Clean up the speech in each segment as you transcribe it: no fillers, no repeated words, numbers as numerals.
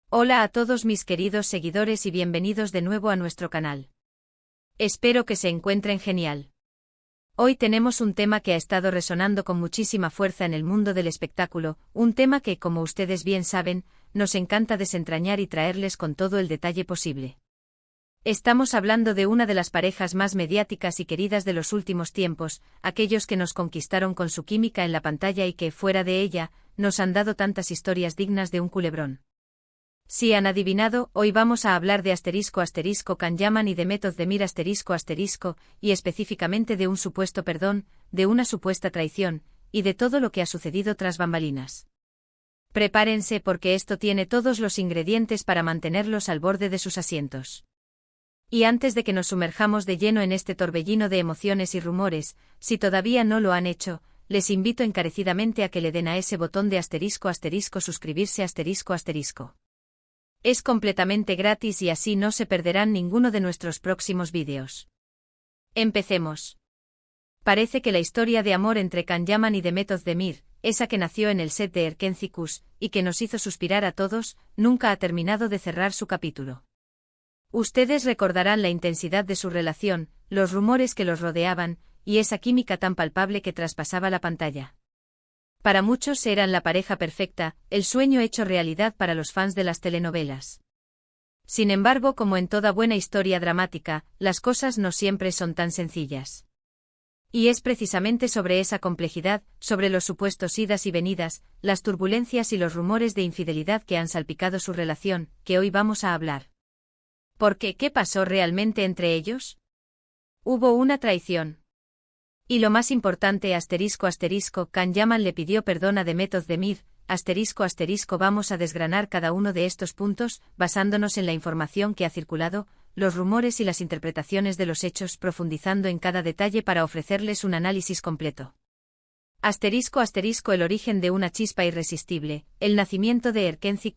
Hola a todos mis queridos seguidores y bienvenidos de nuevo a nuestro canal. Espero que se encuentren genial. Hoy tenemos un tema que ha estado resonando con muchísima fuerza en el mundo del espectáculo, un tema que, como ustedes bien saben, nos encanta desentrañar y traerles con todo el detalle posible. Estamos hablando de una de las parejas más mediáticas y queridas de los últimos tiempos, aquellos que nos conquistaron con su química en la pantalla y que, fuera de ella, nos han dado tantas historias dignas de un culebrón. Si han adivinado, hoy vamos a hablar de **Can Yaman y de Method Demir **, y específicamente de un supuesto perdón, de una supuesta traición, y de todo lo que ha sucedido tras bambalinas. Prepárense porque esto tiene todos los ingredientes para mantenerlos al borde de sus asientos. Y antes de que nos sumerjamos de lleno en este torbellino de emociones y rumores, si todavía no lo han hecho, les invito encarecidamente a que le den a ese botón de suscribirse **. Es completamente gratis y así no se perderán ninguno de nuestros próximos vídeos. Empecemos. Parece que la historia de amor entre Can Yaman y Method Demir, esa que nació en el set de Erkenci y que nos hizo suspirar a todos, nunca ha terminado de cerrar su capítulo. Ustedes recordarán la intensidad de su relación, los rumores que los rodeaban, y esa química tan palpable que traspasaba la pantalla. Para muchos eran la pareja perfecta, el sueño hecho realidad para los fans de las telenovelas. Sin embargo, como en toda buena historia dramática, las cosas no siempre son tan sencillas. Y es precisamente sobre esa complejidad, sobre los supuestos idas y venidas, las turbulencias y los rumores de infidelidad que han salpicado su relación, que hoy vamos a hablar. Porque, ¿qué pasó realmente entre ellos? Hubo una traición. Y lo más importante Can Yaman le pidió perdón a Method Demir, vamos a desgranar cada uno de estos puntos, basándonos en la información que ha circulado, los rumores y las interpretaciones de los hechos, profundizando en cada detalle para ofrecerles un análisis completo. El origen de una chispa irresistible, el nacimiento de Erkenci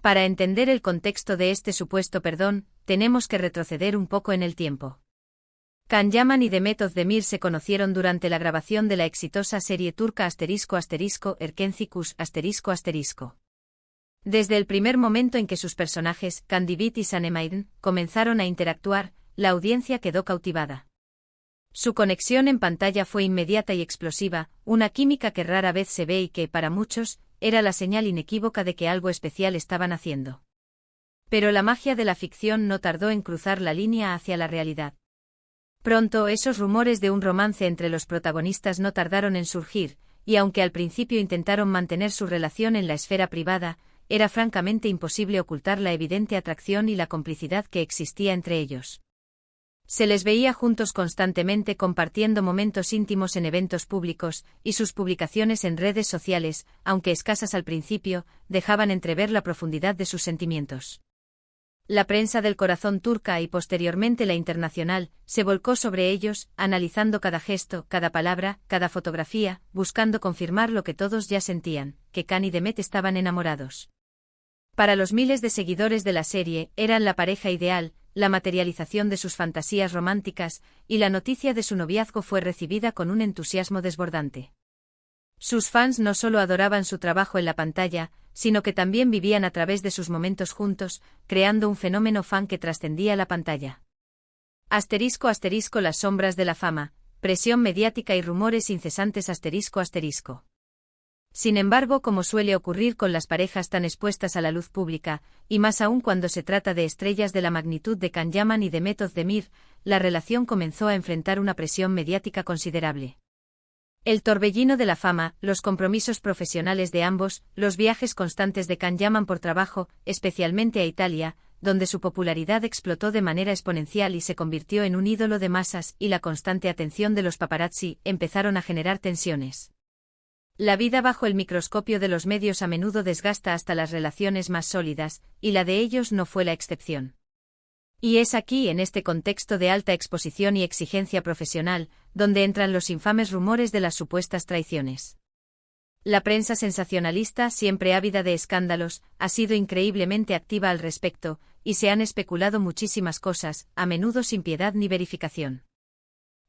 Para entender el contexto de este supuesto perdón, tenemos que retroceder un poco en el tiempo. Can Yaman y Method Demir se conocieron durante la grabación de la exitosa serie turca Erkenci Desde el primer momento en que sus personajes, Candibit y Sanemaiden, comenzaron a interactuar, la audiencia quedó cautivada. Su conexión en pantalla fue inmediata y explosiva, una química que rara vez se ve y que, para muchos, era la señal inequívoca de que algo especial estaban haciendo. Pero la magia de la ficción no tardó en cruzar la línea hacia la realidad. Pronto esos rumores de un romance entre los protagonistas no tardaron en surgir, y aunque al principio intentaron mantener su relación en la esfera privada, era francamente imposible ocultar la evidente atracción y la complicidad que existía entre ellos. Se les veía juntos constantemente compartiendo momentos íntimos en eventos públicos, y sus publicaciones en redes sociales, aunque escasas al principio, dejaban entrever la profundidad de sus sentimientos. La prensa del corazón turca y posteriormente la internacional, se volcó sobre ellos, analizando cada gesto, cada palabra, cada fotografía, buscando confirmar lo que todos ya sentían, que Can y Demet estaban enamorados. Para los miles de seguidores de la serie, eran la pareja ideal, la materialización de sus fantasías románticas, y la noticia de su noviazgo fue recibida con un entusiasmo desbordante. Sus fans no solo adoraban su trabajo en la pantalla, sino que también vivían a través de sus momentos juntos, creando un fenómeno fan que trascendía la pantalla. Las sombras de la fama, presión mediática y rumores incesantes Sin embargo, como suele ocurrir con las parejas tan expuestas a la luz pública, y más aún cuando se trata de estrellas de la magnitud de Can Yaman y Method Demir, la relación comenzó a enfrentar una presión mediática considerable. El torbellino de la fama, los compromisos profesionales de ambos, los viajes constantes de Can Yaman por trabajo, especialmente a Italia, donde su popularidad explotó de manera exponencial y se convirtió en un ídolo de masas, y la constante atención de los paparazzi, empezaron a generar tensiones. La vida bajo el microscopio de los medios a menudo desgasta hasta las relaciones más sólidas, y la de ellos no fue la excepción. Y es aquí, en este contexto de alta exposición y exigencia profesional, donde entran los infames rumores de las supuestas traiciones. La prensa sensacionalista, siempre ávida de escándalos, ha sido increíblemente activa al respecto, y se han especulado muchísimas cosas, a menudo sin piedad ni verificación.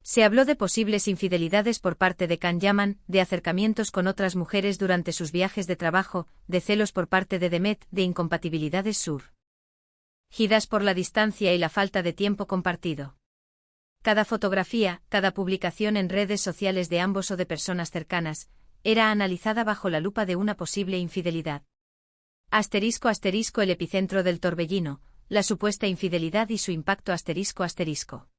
Se habló de posibles infidelidades por parte de Can Yaman, de acercamientos con otras mujeres durante sus viajes de trabajo, de celos por parte de Demet, de incompatibilidades surgidas por la distancia y la falta de tiempo compartido. Cada fotografía, cada publicación en redes sociales de ambos o de personas cercanas, era analizada bajo la lupa de una posible infidelidad. Asterisco asterisco el epicentro del torbellino, la supuesta infidelidad y su impacto asterisco asterisco.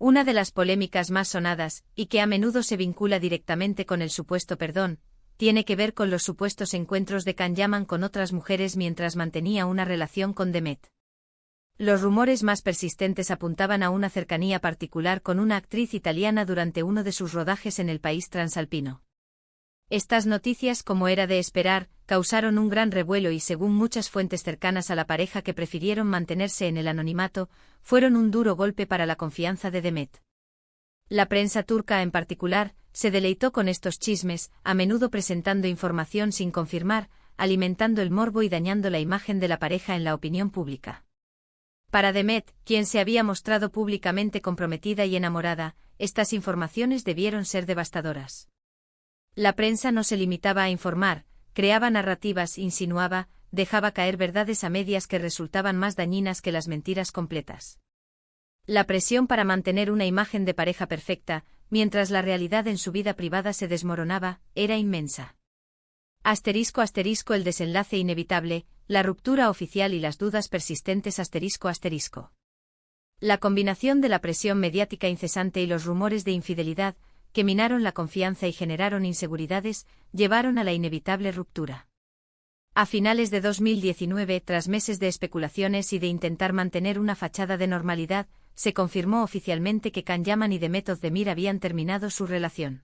Una de las polémicas más sonadas, y que a menudo se vincula directamente con el supuesto perdón, tiene que ver con los supuestos encuentros de Can Yaman con otras mujeres mientras mantenía una relación con Demet. Los rumores más persistentes apuntaban a una cercanía particular con una actriz italiana durante uno de sus rodajes en el país transalpino. Estas noticias, como era de esperar, causaron un gran revuelo y según muchas fuentes cercanas a la pareja que prefirieron mantenerse en el anonimato, fueron un duro golpe para la confianza de Demet. La prensa turca en particular, se deleitó con estos chismes, a menudo presentando información sin confirmar, alimentando el morbo y dañando la imagen de la pareja en la opinión pública. Para Demet, quien se había mostrado públicamente comprometida y enamorada, estas informaciones debieron ser devastadoras. La prensa no se limitaba a informar, creaba narrativas, insinuaba, dejaba caer verdades a medias que resultaban más dañinas que las mentiras completas. La presión para mantener una imagen de pareja perfecta, mientras la realidad en su vida privada se desmoronaba, era inmensa. Asterisco asterisco el desenlace inevitable, la ruptura oficial y las dudas persistentes asterisco asterisco. La combinación de la presión mediática incesante y los rumores de infidelidad, que minaron la confianza y generaron inseguridades, llevaron a la inevitable ruptura. A finales de 2019, tras meses de especulaciones y de intentar mantener una fachada de normalidad, se confirmó oficialmente que Can Yaman y Demet Özdemir habían terminado su relación.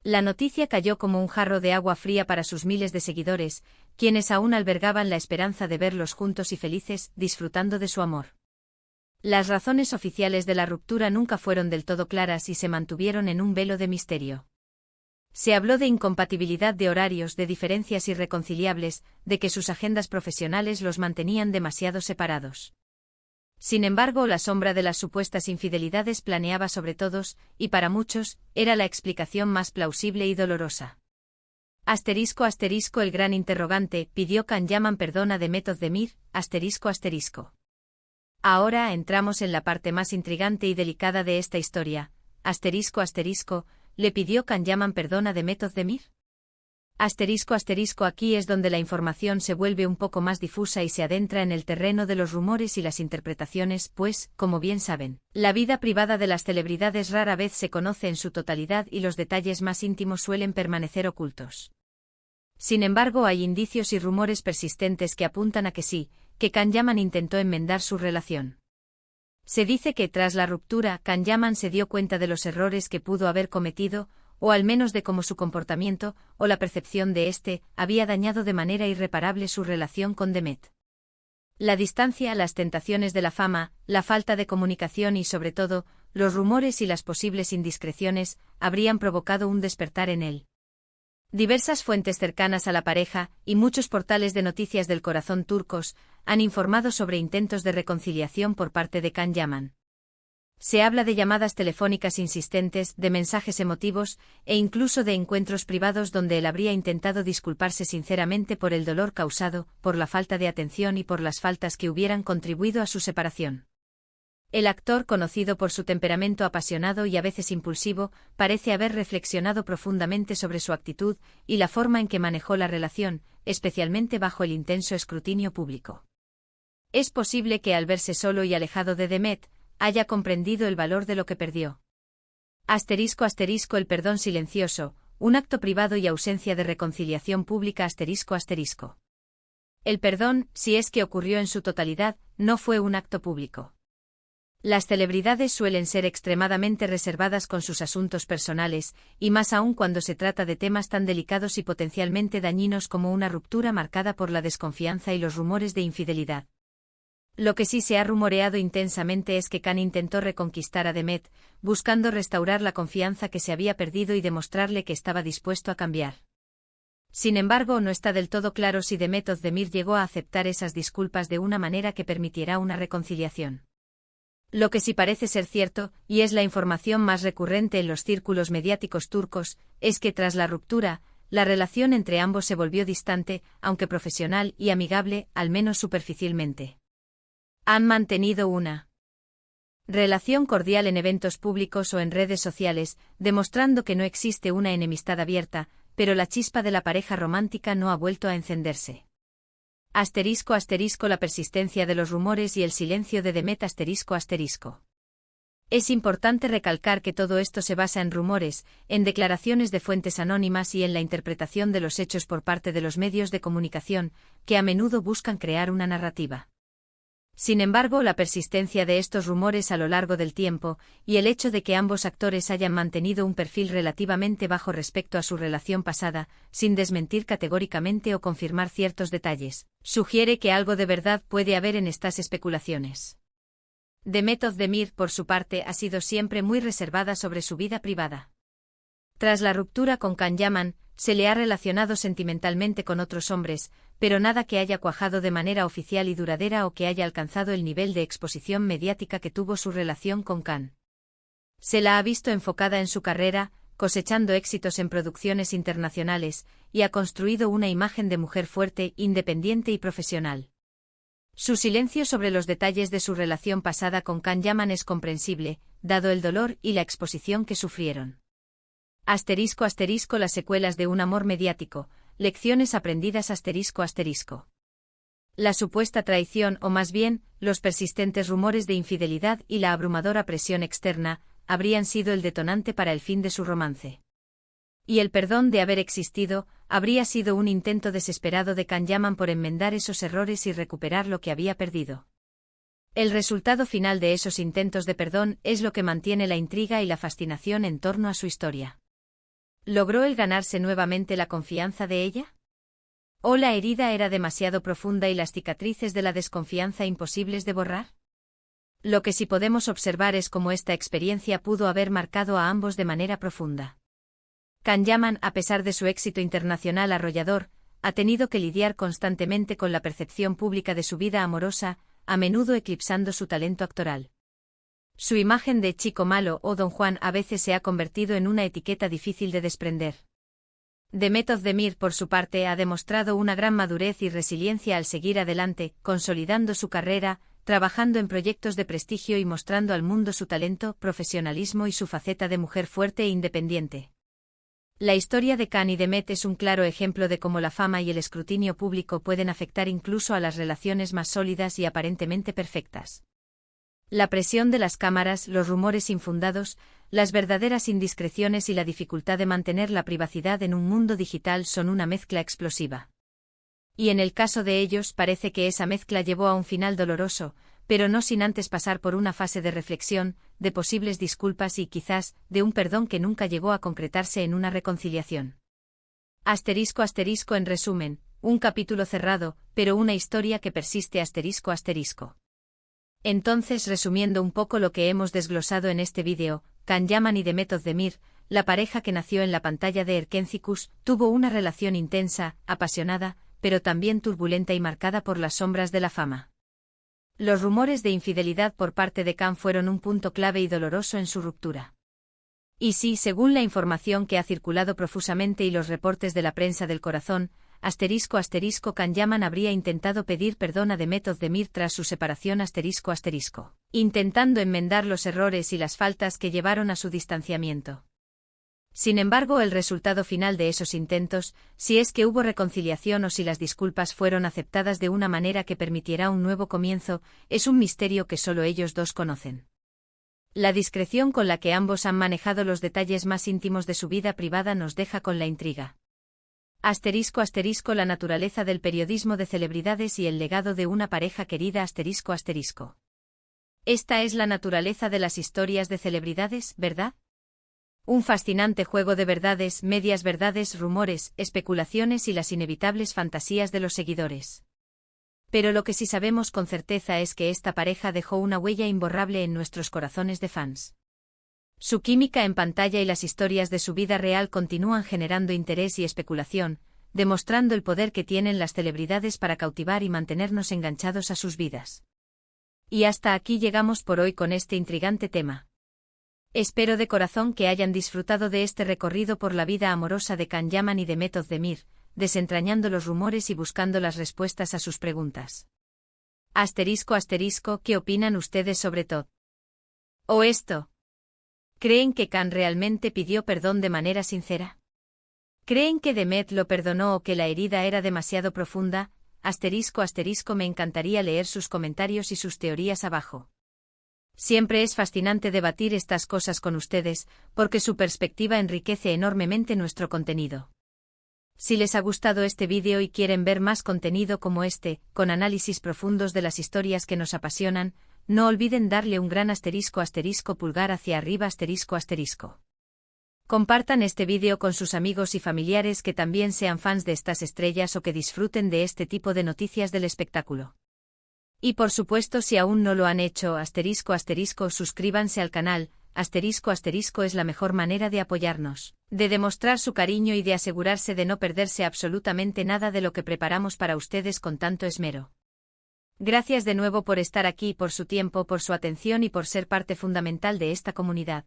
La noticia cayó como un jarro de agua fría para sus miles de seguidores, quienes aún albergaban la esperanza de verlos juntos y felices, disfrutando de su amor. Las razones oficiales de la ruptura nunca fueron del todo claras y se mantuvieron en un velo de misterio. Se habló de incompatibilidad de horarios, de diferencias irreconciliables, de que sus agendas profesionales los mantenían demasiado separados. Sin embargo, la sombra de las supuestas infidelidades planeaba sobre todos, y para muchos, era la explicación más plausible y dolorosa. Asterisco asterisco el gran interrogante, pidió Can Yaman perdón a Demet Özdemir, asterisco asterisco. Ahora entramos en la parte más intrigante y delicada de esta historia, asterisco asterisco, ¿le pidió Can Yaman perdón a Demet Özdemir? Asterisco asterisco aquí es donde la información se vuelve un poco más difusa y se adentra en el terreno de los rumores y las interpretaciones, pues, como bien saben, la vida privada de las celebridades rara vez se conoce en su totalidad y los detalles más íntimos suelen permanecer ocultos. Sin embargo, hay indicios y rumores persistentes que apuntan a que sí, que Can Yaman intentó enmendar su relación. Se dice que tras la ruptura, Can Yaman se dio cuenta de los errores que pudo haber cometido, o al menos de cómo su comportamiento, o la percepción de éste, había dañado de manera irreparable su relación con Demet. La distancia, las tentaciones de la fama, la falta de comunicación y sobre todo, los rumores y las posibles indiscreciones, habrían provocado un despertar en él. Diversas fuentes cercanas a la pareja, y muchos portales de noticias del corazón turcos, han informado sobre intentos de reconciliación por parte de Can Yaman. Se habla de llamadas telefónicas insistentes, de mensajes emotivos, e incluso de encuentros privados donde él habría intentado disculparse sinceramente por el dolor causado, por la falta de atención y por las faltas que hubieran contribuido a su separación. El actor, conocido por su temperamento apasionado y a veces impulsivo, parece haber reflexionado profundamente sobre su actitud y la forma en que manejó la relación, especialmente bajo el intenso escrutinio público. Es posible que al verse solo y alejado de Demet, haya comprendido el valor de lo que perdió. Asterisco asterisco el perdón silencioso, un acto privado y ausencia de reconciliación pública asterisco asterisco. El perdón, si es que ocurrió en su totalidad, no fue un acto público. Las celebridades suelen ser extremadamente reservadas con sus asuntos personales, y más aún cuando se trata de temas tan delicados y potencialmente dañinos como una ruptura marcada por la desconfianza y los rumores de infidelidad. Lo que sí se ha rumoreado intensamente es que Can intentó reconquistar a Demet, buscando restaurar la confianza que se había perdido y demostrarle que estaba dispuesto a cambiar. Sin embargo, no está del todo claro si Demet Özdemir llegó a aceptar esas disculpas de una manera que permitiera una reconciliación. Lo que sí parece ser cierto, y es la información más recurrente en los círculos mediáticos turcos, es que tras la ruptura, la relación entre ambos se volvió distante, aunque profesional y amigable, al menos superficialmente. Han mantenido una relación cordial en eventos públicos o en redes sociales, demostrando que no existe una enemistad abierta, pero la chispa de la pareja romántica no ha vuelto a encenderse. *** La persistencia de los rumores y el silencio de Demet ***. Es importante recalcar que todo esto se basa en rumores, en declaraciones de fuentes anónimas y en la interpretación de los hechos por parte de los medios de comunicación, que a menudo buscan crear una narrativa. Sin embargo, la persistencia de estos rumores a lo largo del tiempo, y el hecho de que ambos actores hayan mantenido un perfil relativamente bajo respecto a su relación pasada, sin desmentir categóricamente o confirmar ciertos detalles, sugiere que algo de verdad puede haber en estas especulaciones. Demet Özdemir, por su parte, ha sido siempre muy reservada sobre su vida privada. Tras la ruptura con Can Yaman, se le ha relacionado sentimentalmente con otros hombres, pero nada que haya cuajado de manera oficial y duradera o que haya alcanzado el nivel de exposición mediática que tuvo su relación con Can. Se la ha visto enfocada en su carrera, cosechando éxitos en producciones internacionales, y ha construido una imagen de mujer fuerte, independiente y profesional. Su silencio sobre los detalles de su relación pasada con Can Yaman es comprensible, dado el dolor y la exposición que sufrieron. ***, las secuelas de un amor mediático, lecciones aprendidas ***. La supuesta traición o más bien, los persistentes rumores de infidelidad y la abrumadora presión externa, habrían sido el detonante para el fin de su romance. Y el perdón de haber existido, habría sido un intento desesperado de Can Yaman por enmendar esos errores y recuperar lo que había perdido. El resultado final de esos intentos de perdón es lo que mantiene la intriga y la fascinación en torno a su historia. ¿Logró él ganarse nuevamente la confianza de ella? ¿O la herida era demasiado profunda y las cicatrices de la desconfianza imposibles de borrar? Lo que sí podemos observar es cómo esta experiencia pudo haber marcado a ambos de manera profunda. Can Yaman, a pesar de su éxito internacional arrollador, ha tenido que lidiar constantemente con la percepción pública de su vida amorosa, a menudo eclipsando su talento actoral. Su imagen de chico malo o Don Juan a veces se ha convertido en una etiqueta difícil de desprender. Demet Özdemir, por su parte, ha demostrado una gran madurez y resiliencia al seguir adelante, consolidando su carrera, trabajando en proyectos de prestigio y mostrando al mundo su talento, profesionalismo y su faceta de mujer fuerte e independiente. La historia de Can y Demet es un claro ejemplo de cómo la fama y el escrutinio público pueden afectar incluso a las relaciones más sólidas y aparentemente perfectas. La presión de las cámaras, los rumores infundados, las verdaderas indiscreciones y la dificultad de mantener la privacidad en un mundo digital son una mezcla explosiva. Y en el caso de ellos parece que esa mezcla llevó a un final doloroso, pero no sin antes pasar por una fase de reflexión, de posibles disculpas y quizás, de un perdón que nunca llegó a concretarse en una reconciliación. ***, en resumen, un capítulo cerrado, pero una historia que persiste ***. Entonces, resumiendo un poco lo que hemos desglosado en este vídeo, Can Yaman y Demet Özdemir, la pareja que nació en la pantalla de Erkencikus, tuvo una relación intensa, apasionada, pero también turbulenta y marcada por las sombras de la fama. Los rumores de infidelidad por parte de Can fueron un punto clave y doloroso en su ruptura. Y sí, según la información que ha circulado profusamente y los reportes de la prensa del corazón, ***, Can Yaman habría intentado pedir perdón a Demet Özdemir tras su separación ***, intentando enmendar los errores y las faltas que llevaron a su distanciamiento. Sin embargo, el resultado final de esos intentos, si es que hubo reconciliación o si las disculpas fueron aceptadas de una manera que permitiera un nuevo comienzo, es un misterio que solo ellos dos conocen. La discreción con la que ambos han manejado los detalles más íntimos de su vida privada nos deja con la intriga. ***, la naturaleza del periodismo de celebridades y el legado de una pareja querida ***. Esta es la naturaleza de las historias de celebridades, ¿verdad? Un fascinante juego de verdades, medias verdades, rumores, especulaciones y las inevitables fantasías de los seguidores. Pero lo que sí sabemos con certeza es que esta pareja dejó una huella imborrable en nuestros corazones de fans. Su química en pantalla y las historias de su vida real continúan generando interés y especulación, demostrando el poder que tienen las celebridades para cautivar y mantenernos enganchados a sus vidas. Y hasta aquí llegamos por hoy con este intrigante tema. Espero de corazón que hayan disfrutado de este recorrido por la vida amorosa de Can Yaman y de Meth of Demir, desentrañando los rumores y buscando las respuestas a sus preguntas. **, ¿qué opinan ustedes sobre todo? ¿O esto? ¿Creen que Can realmente pidió perdón de manera sincera? ¿Creen que Demet lo perdonó o que la herida era demasiado profunda? **, me encantaría leer sus comentarios y sus teorías abajo. Siempre es fascinante debatir estas cosas con ustedes, porque su perspectiva enriquece enormemente nuestro contenido. Si les ha gustado este vídeo y quieren ver más contenido como este, con análisis profundos de las historias que nos apasionan, no olviden darle un gran pulgar hacia arriba **. Compartan este vídeo con sus amigos y familiares que también sean fans de estas estrellas o que disfruten de este tipo de noticias del espectáculo. Y por supuesto, si aún no lo han hecho, suscríbanse al canal, es la mejor manera de apoyarnos, de demostrar su cariño y de asegurarse de no perderse absolutamente nada de lo que preparamos para ustedes con tanto esmero. Gracias de nuevo por estar aquí, por su tiempo, por su atención y por ser parte fundamental de esta comunidad.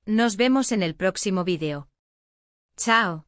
Nos vemos en el próximo vídeo. ¡Chao!